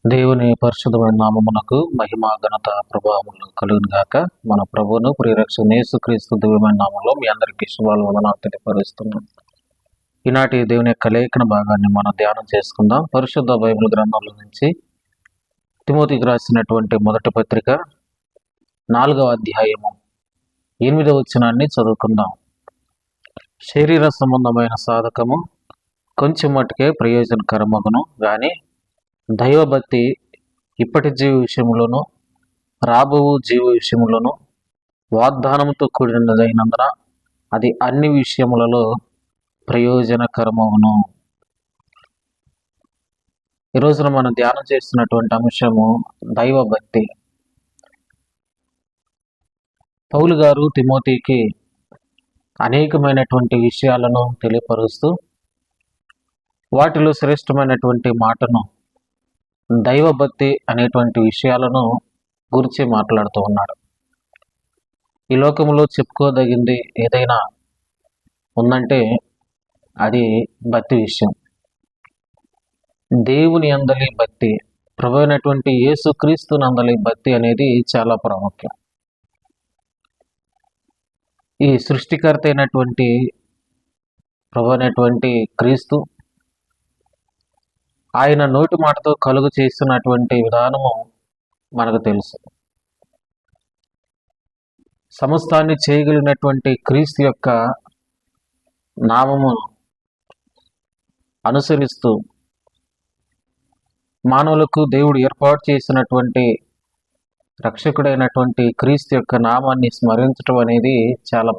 దేవుని పరిశుద్ధమైన నామమునకు మహిమ ఘనత ప్రభావములు కలుగును గాక. మన ప్రభువును ప్రియరక్షకుని యేసుక్రీస్తు దివ్యమైన నామంలో మీ అందరికీ శుభాలు వందనాలు తెలియపరుస్తున్నాం. ఈనాటి దేవుని యొక్క లేఖన భాగాన్ని మనం ధ్యానం చేసుకుందాం. పరిశుద్ధ బైబిల్ గ్రంథంలో నుంచి తిమోతికి రాసినటువంటి మొదటి పత్రిక 4వ అధ్యాయము 8వ వచనాన్ని చదువుకుందాం. శరీర సంబంధమైన సాధకము కొంచెం మట్టుకే ప్రయోజనకరమగును గాని దైవభక్తి ఇప్పటి జీవ విషయంలోనూ రాబో జీవ విషయములను వాగ్దానంతో కూడినదైనందున అది అన్ని విషయములలో ప్రయోజనకరమవును. ఈ రోజున మనం ధ్యానం చేస్తున్నటువంటి అంశము దైవభక్తి. పౌలు గారు తిమోతికి అనేకమైనటువంటి విషయాలను తెలియపరుస్తూ వాటిలో శ్రేష్టమైనటువంటి మాటను దైవభక్తి అనేటువంటి విషయాలను గురించి మాట్లాడుతూ ఉన్నాడు. ఈ లోకంలో చెప్పుకోదగింది ఏదైనా ఉందంటే అది భక్తి విషయం. దేవుని అందలి భక్తి, ప్రభు అయినటువంటి యేసుక్రీస్తు నందలి భక్తి అనేది చాలా ప్రాముఖ్యం. ఈ సృష్టికర్త అయినటువంటి ప్రభు అయినటువంటి క్రీస్తు ఆయన నోటి మాటతో కలుగు చేస్తున్నటువంటి విధానము మనకు తెలుసు. సమస్తాన్ని చేయగలిగినటువంటి క్రీస్తు యొక్క నామము అనుసరిస్తూ మానవులకు దేవుడు ఏర్పాటు చేసినటువంటి రక్షకుడైనటువంటి క్రీస్తు యొక్క నామాన్ని స్మరించడం అనేది చాలా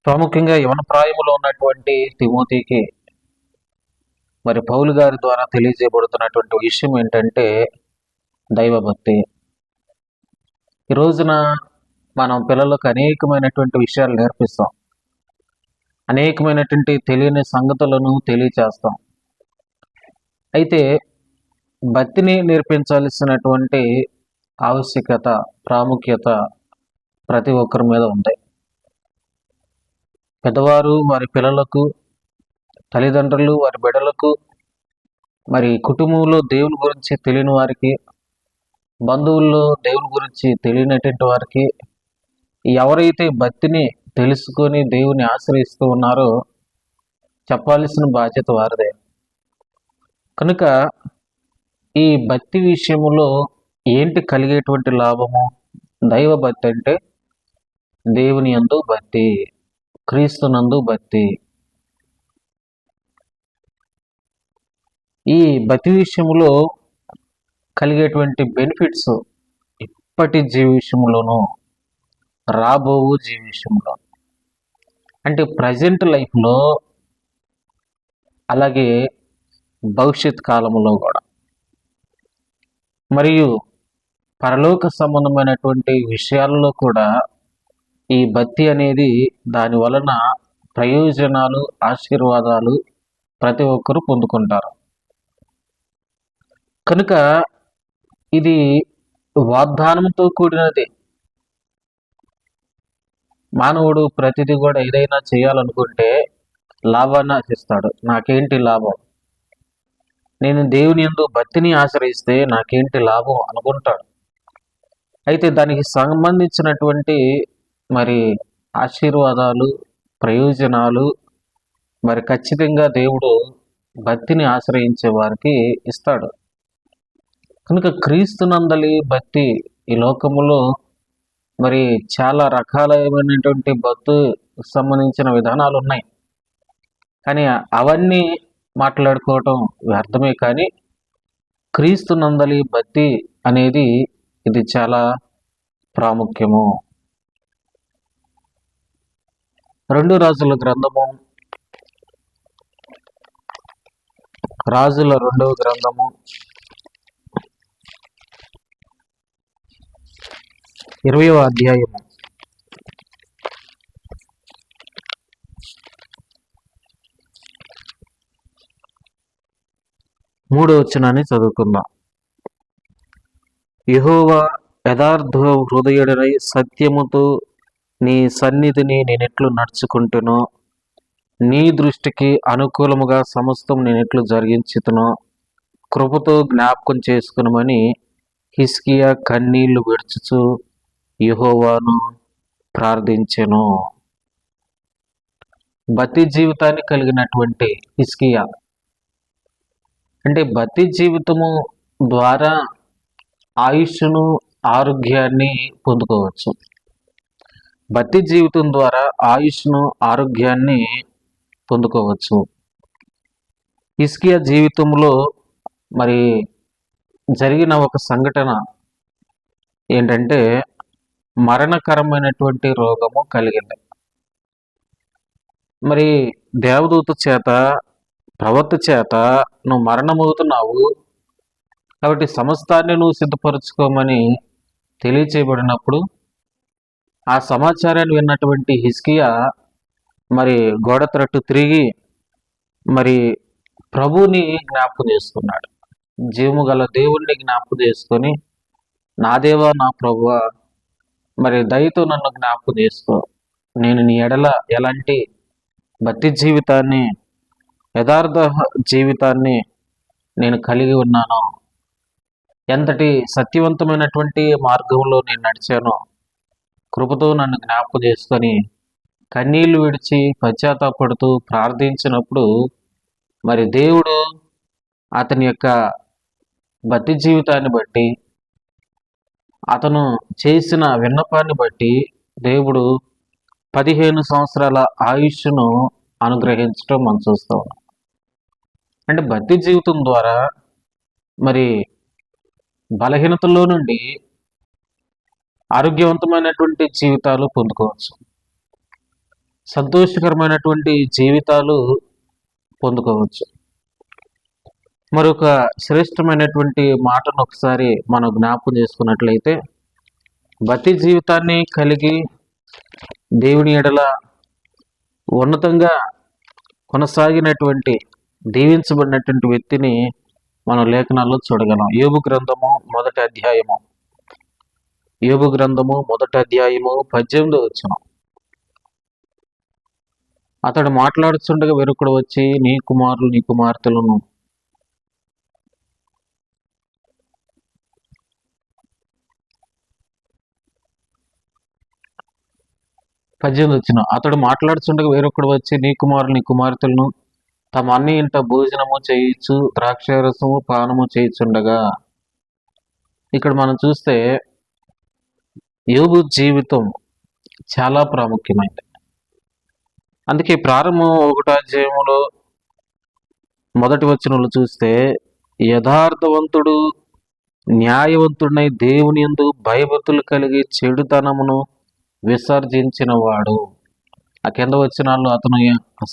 ప్రాముఖ్యంగా యవన ప్రాయములో ఉన్నటువంటి తిమోతికి మరి పౌలు గారి ద్వారా తెలియజేయబడుతున్నటువంటి విషయం ఏంటంటే దైవభక్తి. ఈ రోజున మనం పిల్లలకు అనేకమైనటువంటి విషయాలు నేర్పిస్తాం, అనేకమైనటువంటి తెలియని సంగతులను తెలియచేస్తాం. అయితే భక్తిని నేర్పించాల్సినటువంటి ఆవశ్యకత, ప్రాముఖ్యత ప్రతి ఒక్కరి మీద ఉంది. పెద్దవారు వారి పిల్లలకు, తల్లిదండ్రులు వారి బిడ్డలకు, మరి కుటుంబంలో దేవుని గురించి తెలియని వారికి, బంధువుల్లో దేవుని గురించి తెలియనటువంటి వారికి, ఎవరైతే భక్తిని తెలుసుకొని దేవుని ఆశ్రయిస్తూ ఉన్నారో చెప్పాల్సిన బాధ్యత వారిదే. కనుక ఈ భక్తి విషయంలో ఏంటి కలిగేటువంటి లాభము? దైవ భక్తి అంటే దేవుని యందు భక్తి, క్రీస్తునందు భక్తి. ఈ భక్తి విషయంలో కలిగేటువంటి బెనిఫిట్స్ ఇప్పటి జీవ విషయంలోనూ రాబో జీవ విషయంలో, అంటే ప్రజెంట్ లైఫ్లో అలాగే భవిష్యత్ కాలంలో కూడా, మరియు పరలోక సంబంధమైనటువంటి విషయాల్లో కూడా ఈ భక్తి అనేది దాని వలన ప్రయోజనాలు, ఆశీర్వాదాలు ప్రతి ఒక్కరూ పొందుకుంటారు. కనుక ఇది వాగ్దానంతో కూడినది. మానవుడు ప్రతిదీ కూడా ఏదైనా చేయాలనుకుంటే లాభాన్ని ఆశిస్తాడు. నాకేంటి లాభం, నేను దేవుని యందు భక్తిని ఆశ్రయిస్తే నాకేంటి లాభం అనుకుంటాడు. అయితే దానికి సంబంధించినటువంటి మరి ఆశీర్వాదాలు, ప్రయోజనాలు మరి ఖచ్చితంగా దేవుడు భక్తిని ఆశ్రయించే వారికి ఇస్తాడు. కనుక క్రీస్తునందలి భక్తి ఈ లోకములో మరి చాలా రకాలైనటువంటి భక్తి సంబంధించిన విధానాలు ఉన్నాయి. కానీ అవన్నీ మాట్లాడుకోవటం వ్యర్థమే. కానీ క్రీస్తునందలి భక్తి అనేది ఇది చాలా ప్రాముఖ్యము. 2 రాజుల గ్రంథము, రాజుల 2వ గ్రంథము 20వ అధ్యాయము 3వ వచనాన్ని చదువుకుందాం. యెహోవా యథార్థ హృదయుడనై సత్యముతో నీ సన్నిధిని నేనెట్లు నడుచుకుంటునో, నీ దృష్టికి అనుకూలముగా సమస్తం నేనెట్లు జరిగించుతునో కృపతో జ్ఞాపకం చేసుకునమని హిజ్కియా కన్నీళ్లు విడుచుచు యెహోవాను ప్రార్థించెను. భక్తి జీవితాన్ని కలిగినటువంటి హిజ్కియా అంటే భక్తి జీవితము ద్వారా ఆయుష్ను, ఆరోగ్యాన్ని పొందుకోవచ్చు. భక్తి జీవితం ద్వారా ఆయుష్ను, ఆరోగ్యాన్ని పొందుకోవచ్చు. హిజ్కియా జీవితంలో మరి జరిగిన ఒక సంఘటన ఏంటంటే మరణకరమైనటువంటి రోగము కలిగింది. మరి దేవదూత చేత, ప్రవక్త చేత నువ్వు మరణమవుతున్నావు కాబట్టి సమస్తాన్ని నువ్వు సిద్ధపరచుకోమని తెలియచేయబడినప్పుడు ఆ సమాచారాన్ని విన్నటువంటి హిజ్కియా మరి గోడ తరట్టు తిరిగి మరి ప్రభువుని జ్ఞాపకం చేసుకున్నాడు. జీవము గల దేవుణ్ణి జ్ఞాపకం చేసుకొని, నా దేవా, నా ప్రభువా, మరి దయతో నన్ను జ్ఞాపకం చేసుకో. నేను నీ ఎడల ఎలాంటి భక్తి జీవితాన్ని, యథార్థ జీవితాన్ని నేను కలిగి ఉన్నానో, ఎంతటి సత్యవంతమైనటువంటి మార్గంలో నేను నడిచానో కృపతో నన్ను జ్ఞాపకం చేసుకొని కన్నీళ్లు విడిచి పశ్చాత్తాపడుతూ ప్రార్థించినప్పుడు మరి దేవుడు అతని యొక్క భక్తి జీవితాన్ని బట్టి, అతను చేసిన విన్నపాన్ని బట్టి దేవుడు 15 సంవత్సరాల ఆయుష్ను అనుగ్రహించడం మనం చూస్తూ ఉన్నాం. అంటే భక్తి జీవితం ద్వారా మరి బలహీనతలో నుండి ఆరోగ్యవంతమైనటువంటి జీవితాలు పొందుకోవచ్చు, సంతోషకరమైనటువంటి జీవితాలు పొందుకోవచ్చు. మరొక శ్రేష్టమైనటువంటి మాటను ఒకసారి మనం జ్ఞాపకం చేసుకున్నట్లయితే, భక్తి జీవితాన్ని కలిగి దేవుని ఎడల ఉన్నతంగా కొనసాగినటువంటి, దీవించబడినటువంటి వ్యక్తిని మనం లేఖనాల్లో చూడగలం. యోబు గ్రంథము 1వ అధ్యాయము, యోబు గ్రంథము 1వ అధ్యాయము 18వ వచనం. అతడు మాట్లాడుతుండగా వేరొకడు వచ్చి, నీ కుమారులు నీ కుమార్తెలను అతడు మాట్లాడుతుండగా వేరొకడు వచ్చి, నీ కుమారులు నీ కుమార్తెలను తమ అన్ని ఇంట భోజనము చేయించు, ద్రాక్షారసము పానము చేయించుండగా. ఇక్కడ మనం చూస్తే యోబు జీవితం చాలా ప్రాముఖ్యమైనది. అందుకే ప్రారంభం 1వ అధ్యాయములో 1వ వచనంలో చూస్తే, యథార్థవంతుడు న్యాయవంతుడై దేవుని యందు భయభక్తులు కలిగి చెడుతనమును విసర్జించిన వాడు. ఆ కింద వచనాల్లో అతని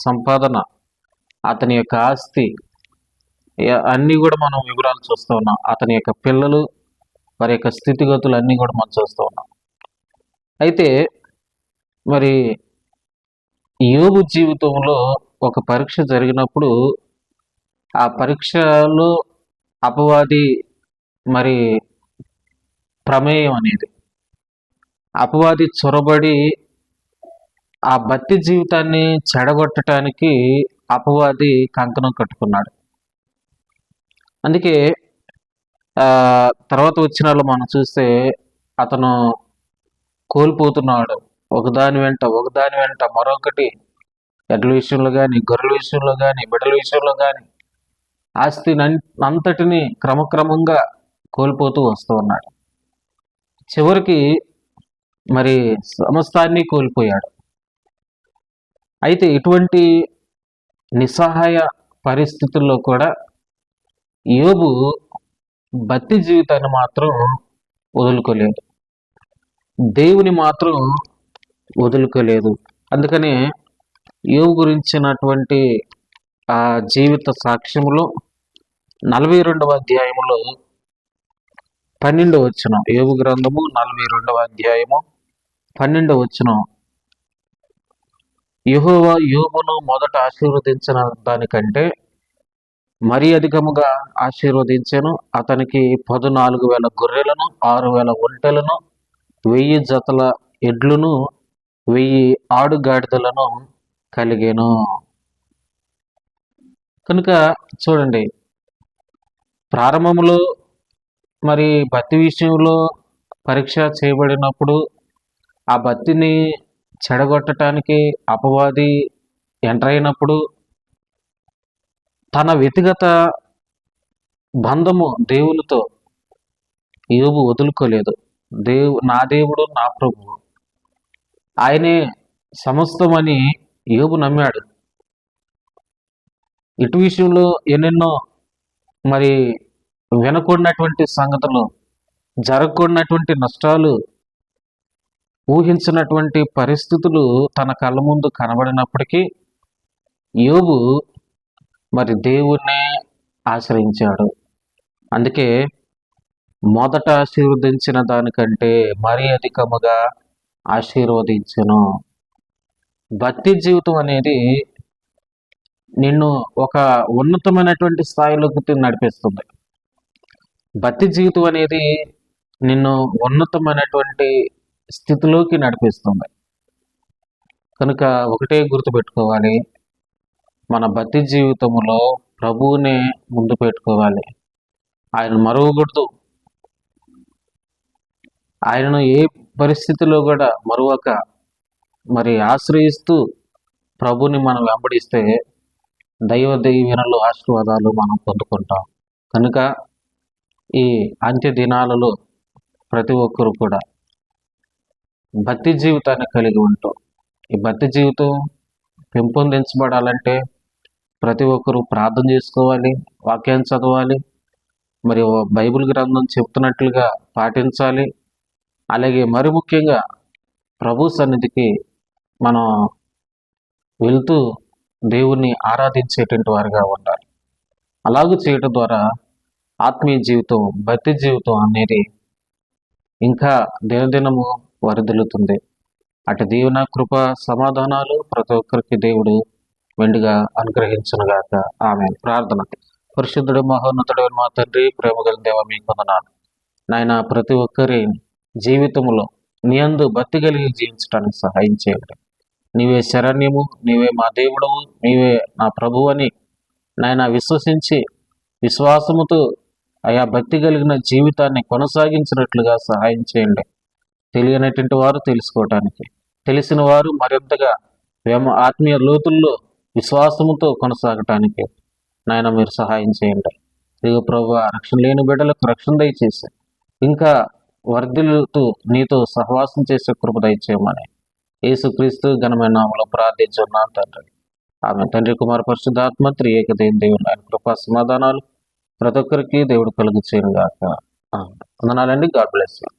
సంపాదన, అతని యొక్క ఆస్తి అన్నీ కూడా మనం వివరాలు చూస్తూ ఉన్నాం. అతని యొక్క పిల్లలు, వారి యొక్క స్థితిగతులు అన్నీ కూడా మనం చూస్తూ ఉన్నాం. అయితే మరి యోబు జీవితంలో ఒక పరీక్ష జరిగినప్పుడు ఆ పరీక్షలో అపవాది మరి ప్రమేయం అనేది, అపవాది చొరబడి ఆ భక్తి జీవితాన్ని చెడగొట్టడానికి అపవాది కంకణం కట్టుకున్నాడు. అందుకే తర్వాత వచ్చినాల్లో మనం చూస్తే అతను కోల్పోతున్నాడు. ఒకదాని వెంట మరొకటి, ఎడ్ల విషయంలో కానీ, గొర్రెల విషయంలో కానీ, బిడ్డల విషయంలో కానీ ఆస్తిని అంతటిని క్రమక్రమంగా కోల్పోతూ వస్తూ ఉన్నాడు. చివరికి మరి సమస్తాన్ని కోల్పోయాడు. అయితే ఇటువంటి నిస్సహాయ పరిస్థితుల్లో కూడా యోబు భక్తి జీవితాన్ని మాత్రం వదులుకోలేదు, దేవుని మాత్రం వదులుకోలేదు. అందుకనే యోబు గురించినటువంటి ఆ జీవిత సాక్ష్యంలో 42వ అధ్యాయములో 12వ వచనం, యోబు గ్రంథము 42వ అధ్యాయము 12వ వచనం, యెహోవా యోబును మొదట ఆశీర్వదించిన దానికంటే మరీ అధికముగా ఆశీర్వదించెను. అతనికి 14,000 గొర్రెలను, 6,000 ఒంటెలను, 1000 జతల ఎడ్లను, 1000 ఆడుగాడిదలను కలిగెను. కనుక చూడండి, ప్రారంభంలో మరి భక్తి విషయంలో పరీక్ష చేయబడినప్పుడు ఆ భక్తిని చెడగొట్టడానికి అపవాది ఎంటర్ అయినప్పుడు తన వ్యక్తిగత బంధము దేవునితో యోబు వదులుకోలేదు. నా దేవుడు నా ప్రభువు, ఆయనే సమస్తమని యోబు నమ్మాడు. ఇటు విషయంలో ఎన్నెన్నో మరి వినకూడనటువంటి సంగతులు, జరగకూడనటువంటి నష్టాలు, ఊహించినటువంటి పరిస్థితులు తన కళ్ళ ముందు కనబడినప్పటికీ యోబు మరి దేవుణ్ణే ఆశ్రయించాడు. అందుకే మొదట ఆశీర్వదించిన దానికంటే మరీ అధికముగా ఆశీర్వదించను. భక్తి జీవితం అనేది నిన్ను ఒక ఉన్నతమైనటువంటి స్థాయిలోకి నడిపిస్తుంది. భక్తి జీవితం అనేది నిన్ను ఉన్నతమైనటువంటి స్థితిలోకి నడిపిస్తుంది. కనుక ఒకటే గుర్తుపెట్టుకోవాలి, మన భక్తి జీవితంలో ప్రభువునే ముందు పెట్టుకోవాలి. ఆయన మరువకూడదు. ఆయనను ఏ పరిస్థితిలో కూడా మరువక మరి ఆశ్రయిస్తూ ప్రభుని మనం వెంబడిస్తే దైవ దీవెనలు, ఆశీర్వాదాలు మనం పొందుకుంటాం. కనుక ఈ అంత్య దినాలలో ప్రతి ఒక్కరు కూడా భక్తి జీవితాన్ని కలిగి ఉంటాం. ఈ భక్తి జీవితం పెంపొందించబడాలంటే ప్రతి ఒక్కరూ ప్రార్థన చేసుకోవాలి, వాక్యాన్ని చదవాలి, మరి బైబిల్ గ్రంథం చెప్తున్నట్లుగా పాటించాలి. అలాగే మరి ముఖ్యంగా ప్రభు సన్నిధికి మనం వెళ్తూ దేవుణ్ణి ఆరాధించేటువంటి వారిగా ఉండాలి. అలాగూ చేయటం ద్వారా ఆత్మీయ జీవితం, భక్తి జీవితం అనేది ఇంకా దినదినము వరదిల్లుతుంది. అటు దీవెన, కృప, సమాధానాలు ప్రతి ఒక్కరికి దేవుడు మెండుగా అనుగ్రహించునుగాక. ఆమేన్. ప్రార్థన. పరిశుద్ధుడు, మహోన్నతుడు మా తండ్రి, ప్రేమ గల దేవ, మీకు వందనాలు నాయన. ప్రతి ఒక్కరి జీవితంలో నీ యందు భక్తి కలిగి జీవించడానికి సహాయం చేయండి. నీవే శరణ్యము, నీవే మా దేవుడవు, నీవే నా ప్రభువు అని నాయన విశ్వసించి విశ్వాసముతో ఆయా భక్తి కలిగిన జీవితాన్ని కొనసాగించినట్లుగా సహాయం చేయండి. తెలియనటువంటి వారు తెలుసుకోవటానికి, తెలిసిన వారు మరింతగా ఆత్మీయ లోతుల్లో విశ్వాసముతో కొనసాగటానికి నాయన మీరు సహాయం చేయండి. ఇదిగో ప్రభువా, రక్షణ లేని బిడ్డలకు రక్షణ దయచేసి ఇంకా వర్ధిల్లుతూ నీతో సహవాసం చేసే కృప దయచేయమని యేసుక్రీస్తు ఘనమైన నామములో ప్రార్థించున్నాను తండ్రి. ఆమె తండ్రి, కుమార, పరిశుద్ధాత్మ త్రియేక దేవుని ఆయన కృపా సమాధానాలు ప్రతి ఒక్కరికి దేవుడు కలుగు చేయనుగాక. వందనాలండి. God bless you.